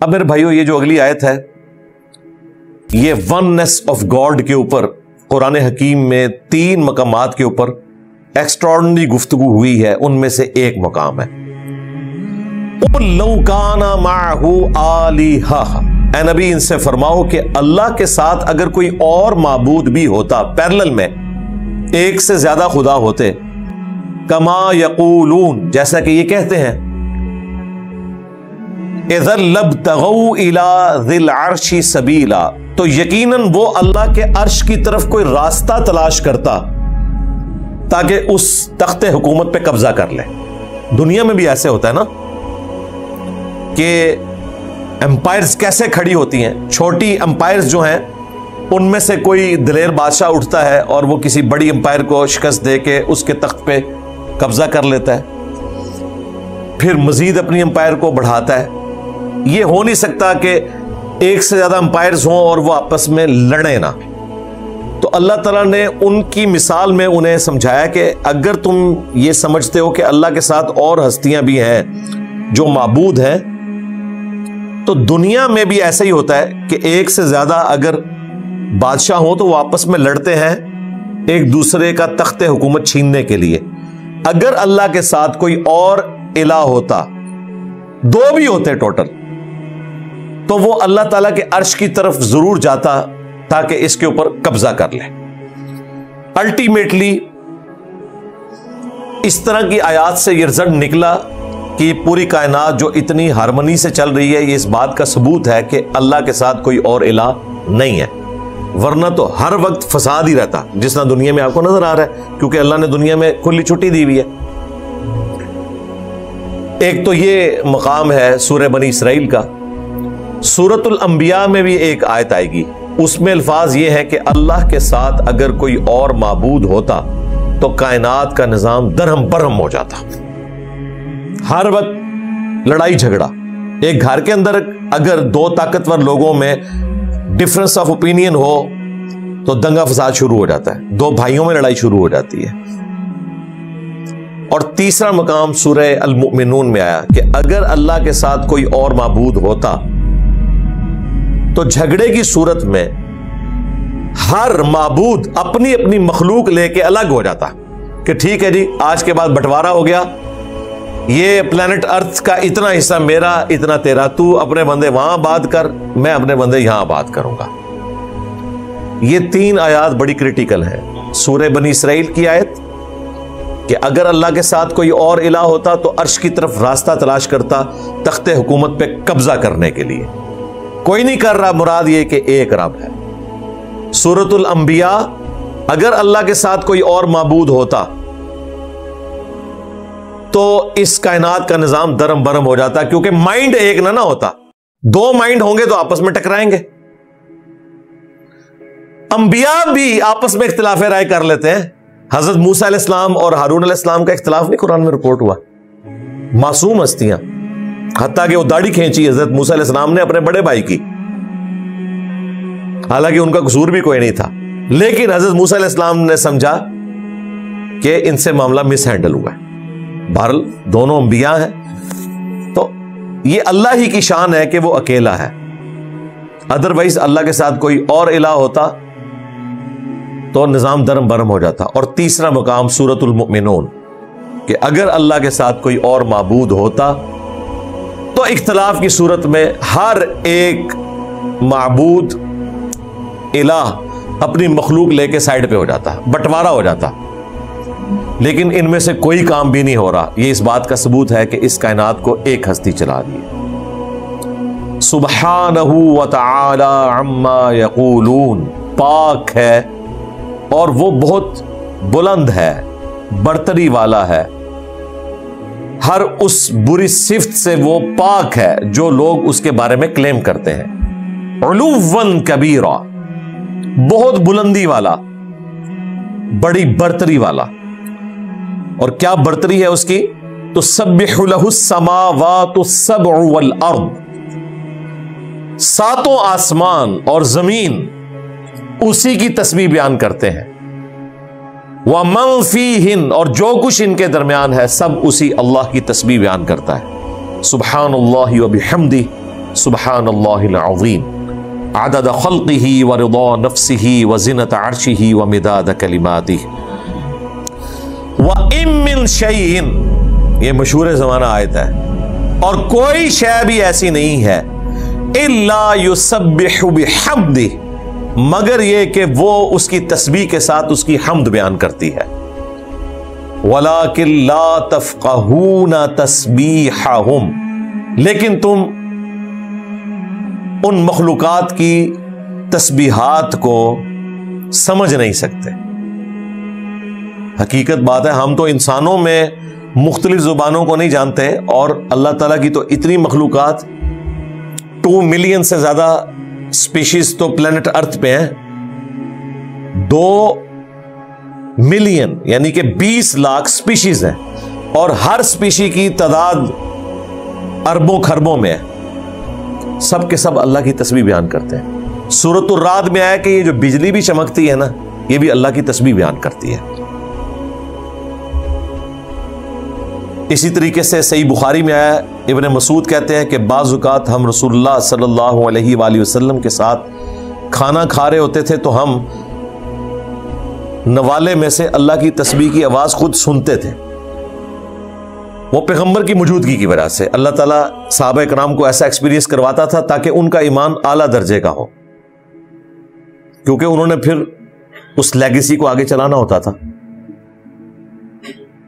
اب میرے بھائیو یہ جو اگلی آیت ہے یہ وننس آف گاڈ کے اوپر قرآن حکیم میں 3 مقامات کے اوپر ایکسٹراڈنری گفتگو ہوئی ہے، ان میں سے ایک مقام ہے قُلْ لَوْ كَانَ مَعَهُ آلِهَةٌ، اے نبی ان سے فرماؤ کہ اللہ کے ساتھ اگر کوئی اور معبود بھی ہوتا، پیرلل میں ایک سے زیادہ خدا ہوتے، کما یقولون جیسا کہ یہ کہتے ہیں، اذا لابتغوا الى ذی العرش سبیلا، تو یقیناً وہ اللہ کے عرش کی طرف کوئی راستہ تلاش کرتا تاکہ اس تخت حکومت پہ قبضہ کر لے۔ دنیا میں بھی ایسے ہوتا ہے نا کہ امپائرز کیسے کھڑی ہوتی ہیں، چھوٹی امپائرز جو ہیں ان میں سے کوئی دلیر بادشاہ اٹھتا ہے اور وہ کسی بڑی امپائر کو شکست دے کے اس کے تخت پہ قبضہ کر لیتا ہے، پھر مزید اپنی امپائر کو بڑھاتا ہے۔ یہ ہو نہیں سکتا کہ ایک سے زیادہ امپائرز ہوں اور وہ آپس میں لڑیں نہ۔ تو اللہ تعالیٰ نے ان کی مثال میں انہیں سمجھایا کہ اگر تم یہ سمجھتے ہو کہ اللہ کے ساتھ اور ہستیاں بھی ہیں جو معبود ہیں، تو دنیا میں بھی ایسا ہی ہوتا ہے کہ ایک سے زیادہ اگر بادشاہ ہوں تو وہ آپس میں لڑتے ہیں ایک دوسرے کا تخت حکومت چھیننے کے لیے۔ اگر اللہ کے ساتھ کوئی اور الہ ہوتا، 2 بھی ہوتے ٹوٹل، تو وہ اللہ تعالیٰ کے عرش کی طرف ضرور جاتا تاکہ اس کے اوپر قبضہ کر لے۔ الٹیمیٹلی اس طرح کی آیات سے یہ رزلٹ نکلا کہ پوری کائنات جو اتنی ہارمنی سے چل رہی ہے، یہ اس بات کا ثبوت ہے کہ اللہ کے ساتھ کوئی اور الہ نہیں ہے، ورنہ تو ہر وقت فساد ہی رہتا جس طرح دنیا میں آپ کو نظر آ رہا ہے، کیونکہ اللہ نے دنیا میں کھلی چھٹی دی ہوئی ہے۔ ایک تو یہ مقام ہے سورہ بنی اسرائیل کا۔ سورۃ الانبیاء میں بھی ایک آیت آئے گی، اس میں الفاظ یہ ہے کہ اللہ کے ساتھ اگر کوئی اور معبود ہوتا تو کائنات کا نظام درہم برہم ہو جاتا، ہر وقت لڑائی جھگڑا۔ ایک گھر کے اندر اگر 2 طاقتور لوگوں میں ڈفرنس آف اوپینین ہو تو دنگا فساد شروع ہو جاتا ہے، 2 بھائیوں میں لڑائی شروع ہو جاتی ہے۔ اور تیسرا مقام سورہ المؤمنون میں آیا کہ اگر اللہ کے ساتھ کوئی اور معبود ہوتا تو جھگڑے کی صورت میں ہر معبود اپنی اپنی مخلوق لے کے الگ ہو جاتا کہ ٹھیک ہے جی آج کے بعد بٹوارا ہو گیا، یہ پلانٹ ارتھ کا اتنا حصہ میرا اتنا تیرا، تو اپنے بندے وہاں آباد کر، میں اپنے بندے یہاں آباد کروں گا۔ یہ 3 آیات بڑی کریٹیکل ہیں۔ سورہ بنی اسرائیل کی آیت کہ اگر اللہ کے ساتھ کوئی اور الہ ہوتا تو عرش کی طرف راستہ تلاش کرتا تخت حکومت پہ قبضہ کرنے کے لیے، کوئی نہیں کر رہا، مراد یہ کہ ایک رب ہے۔ سورۃ الانبیاء اگر اللہ کے ساتھ کوئی اور معبود ہوتا تو اس کائنات کا نظام درم برم ہو جاتا، کیونکہ مائنڈ ایک نہ ہوتا، 2 مائنڈ ہوں گے تو آپس میں ٹکرائیں گے۔ انبیاء بھی آپس میں اختلاف رائے کر لیتے ہیں۔ حضرت موسیٰ علیہ السلام اور ہارون علیہ السلام کا اختلاف نہیں قرآن میں رپورٹ ہوا؟ معصوم ہستیاں، حتیٰ کہ وہ داڑھی کھینچی حضرت موسیٰ علیہ السلام نے اپنے بڑے بھائی کی، حالانکہ ان کا قصور بھی کوئی نہیں تھا، لیکن حضرت موسیٰ علیہ السلام نے سمجھا کہ ان سے معاملہ مس ہینڈل ہوا ہے۔ بہرحال دونوں انبیاء ہیں، تو یہ اللہ ہی کی شان ہے کہ وہ اکیلا ہے، ادروائز اللہ کے ساتھ کوئی اور الہ ہوتا تو نظام درم برم ہو جاتا۔ اور تیسرا مقام سورۃ المؤمنون کہ اگر اللہ کے ساتھ کوئی اور معبود ہوتا تو اختلاف کی صورت میں ہر ایک معبود الہ اپنی مخلوق لے کے سائڈ پہ ہو جاتا، بٹوارا ہو جاتا، لیکن ان میں سے کوئی کام بھی نہیں ہو رہا۔ یہ اس بات کا ثبوت ہے کہ اس کائنات کو ایک ہستی چلا رہی ہے۔ سبحانہ وتعالی عما یقولون، پاک ہے اور وہ بہت بلند ہے، برتری والا ہے، ہر اس بری صفت سے وہ پاک ہے جو لوگ اس کے بارے میں کلیم کرتے ہیں۔ علواً کبیرا، بہت بلندی والا، بڑی برتری والا۔ اور کیا برتری ہے اس کی؟ تسبح لہ السماوات السبع والارض، 7 آسمان اور زمین اسی کی تسبیح بیان کرتے ہیں۔ وَمَن فِيهِنْ، اور جو کچھ ان کے درمیان ہے سب اسی اللہ کی تسبیح بیان کرتا ہے۔ سبحان اللہ وبحمدہ، सुबहान अल्लाहिल अज़ीम अदद खल्क़िही व रिदा नफ्सिही व ज़िनत अर्शिही व मिदाद कलिमातिही व इम मिन शैइन, ये मशहूर ज़माना आयत है, और कोई शय भी ऐसी नहीं है इल्ला युसब्बिहु बिहम्दिही, मगर ये कि वो उसकी तस्बीह के साथ उसकी हम्द बयान करती है। वलाकिन ला तफ़क़हूना तस्बीहहुम, लेकिन तुम उन मखलूकात की तस्बीहात को समझ नहीं सकते। हकीकत बात है, हम तो इंसानों में मुख्तलिफ जुबानों को नहीं जानते, और अल्लाह ताला की तो इतनी मखलूकात, 2 मिलियन से ज्यादा स्पीशीज तो प्लेनेट अर्थ पे हैं, 2 मिलियन यानी कि 20 लाख स्पीशीज हैं, और हर स्पीशी की तादाद अरबों खरबों में है। सब के सब अल्लाह की तस्बीह बयान करते हैं। सूरतुर राद में आया कि ये जो बिजली भी चमकती है ना, ये भी अल्लाह की तस्बीह बयान करती है। इसी तरीके से सही बुखारी में आया, इब्न मसूद कहते हैं कि बाज़ औक़ात हम रसूलुल्लाह सल्लल्लाहु अलैहि वसल्लम के साथ खाना खा रहे होते थे, तो हम नवाले में से अल्लाह की तस्बीह की आवाज़ खुद सुनते थे। वो पैगंबर की मौजूदगी की वजह से अल्लाह ताला सहाबा कराम को ऐसा एक्सपीरियंस करवाता था ताकि उनका ईमान आला दर्जे का हो, क्योंकि उन्होंने फिर उस लेगेसी को आगे चलाना होता था।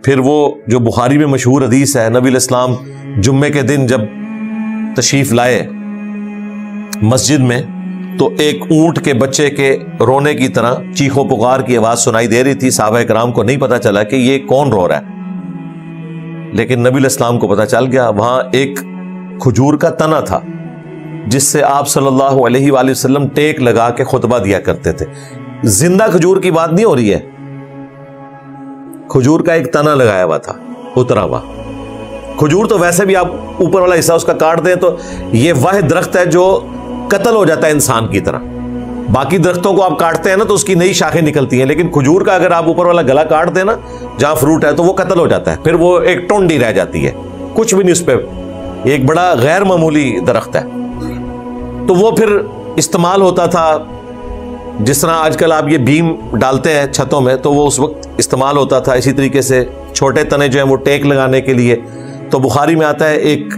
फिर वो जो बुखारी में मशहूर हदीस है, नबी इस्लाम जुम्मे के दिन जब तशरीफ लाए मस्जिद में, तो एक ऊंट के बच्चे के रोने की तरह चीखो पुकार की आवाज सुनाई दे रही थी। सहाबा कराम को नहीं पता चला कि ये कौन रो रहा है, लेकिन नबी इस्लाम को पता चल गया। वहां एक खजूर का तना था जिससे आप सल्लल्लाहु अलैहि वसल्लम टेक लगा के खुतबा दिया करते थे। जिंदा खजूर की बात नहीं हो रही है, खजूर का एक तना लगाया हुआ था, उतरा हुआ। खजूर तो वैसे भी आप ऊपर वाला हिस्सा उसका काट दें तो ये वह दरख्त है जो कत्ल हो जाता है इंसान की तरह। बाकी दरख्तों को आप काटते हैं ना तो उसकी नई शाखें निकलती हैं, लेकिन खजूर का अगर आप ऊपर वाला गला काट दें ना, जहां फ्रूट है, तो वो कत्ल हो जाता है, फिर वो एक टोंडी रह जाती है, कुछ भी नहीं उस पर। एक बड़ा गैर मामूली दरख्त है, तो वो फिर इस्तेमाल होता था जिस तरह आजकल आप ये बीम डालते हैं छतों में, तो वो उस वक्त इस्तेमाल होता था। इसी तरीके से छोटे तने जो हैं वो टेक लगाने के लिए। तो बुखारी में आता है, एक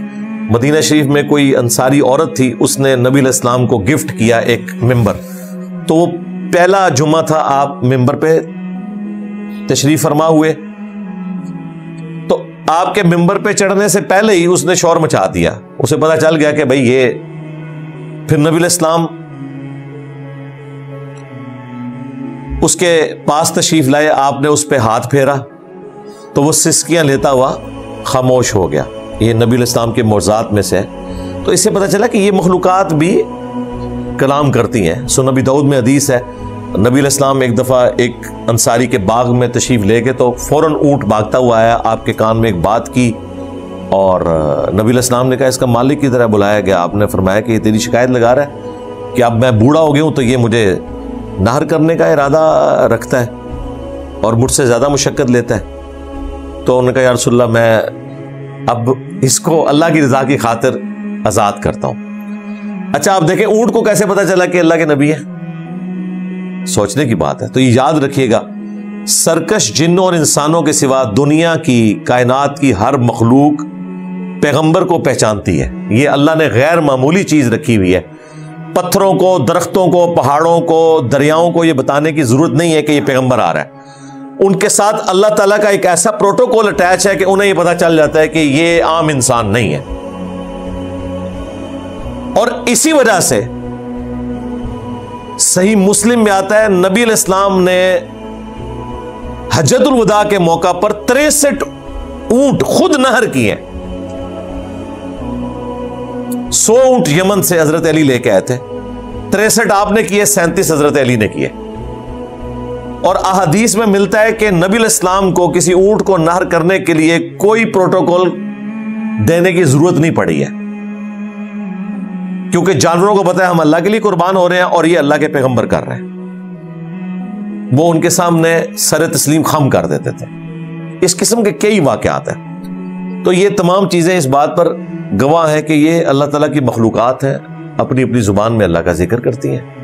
मदीना शरीफ में कोई अंसारी औरत थी, उसने नबी इस्लाम को गिफ्ट किया एक मिंबर। तो वो पहला जुम्मा था, आप मिंबर पे तशरीफ फरमा हुए, तो आपके मिंबर पे चढ़ने से पहले ही उसने शोर मचा दिया। उसे पता चल गया कि भाई ये, फिर नबी इस्लाम उसके पास तशरीफ लाए, आपने उस पे हाथ फेरा तो वो सिसकियां लेता हुआ खामोश हो गया। ये नबी इस्लाम के मौज़ात में से है। तो इससे पता चला कि ये मखलूकात भी कलाम करती हैं। सो नबी दाऊद में हदीस है, नबी इस्लाम एक दफ़ा एक अंसारी के बाग में तशरीफ ले गए, तो फ़ौरन ऊँट भागता हुआ आया, आपके कान में एक बात की, और नबी इस्लाम ने कहा इसका मालिक की तरह बुलाया गया। आपने फरमाया कि ये तेरी शिकायत लगा रहा है कि अब मैं बूढ़ा हो गया हूँ तो ये मुझे नहर करने का इरादा रखता है और मुझसे ज़्यादा मुशक्कत लेता है। तो उन्होंने कहा या रसूलल्लाह, मैं अब इसको अल्लाह की रज़ा की खातिर आज़ाद करता हूँ। अच्छा, आप देखें ऊँट को कैसे पता चला कि अल्लाह के नबी है, सोचने की बात है। तो ये याद रखिएगा, सरकश जिन्नों और इंसानों के सिवा दुनिया की, कायनात की हर मखलूक पैगंबर को पहचानती है। ये अल्लाह ने गैर मामूली चीज़ रखी हुई है। पत्थरों को, दरख्तों को, पहाड़ों को, दरियाओं को ये बताने की जरूरत नहीं है कि ये पैगंबर आ रहा है। उनके साथ अल्लाह ताला का एक ऐसा प्रोटोकॉल अटैच है कि उन्हें ये पता चल जाता है कि ये आम इंसान नहीं है। और इसी वजह से सही मुस्लिम में आता है, नबी इस्लाम ने हज्जतुल वदा के मौका पर 63 ऊंट खुद नहर किए। 100 ऊंट यमन से हजरत अली लेके आए थे, 63 आपने किए, 37 हजरत अली ने किए। और अहादीस में मिलता है कि नबी इस्लाम को किसी ऊंट को नहर करने के लिए कोई प्रोटोकॉल देने की जरूरत नहीं पड़ी है, क्योंकि जानवरों को पता है हम अल्लाह के लिए कुर्बान हो रहे हैं और ये अल्लाह के पैगंबर कर रहे हैं। वो उनके सामने सर तस्लीम खम कर देते थे। इस किस्म के कई वाकयात हैं। تو یہ تمام چیزیں اس بات پر گواہ ہیں کہ یہ اللہ تعالیٰ کی مخلوقات ہیں، اپنی اپنی زبان میں اللہ کا ذکر کرتی ہیں۔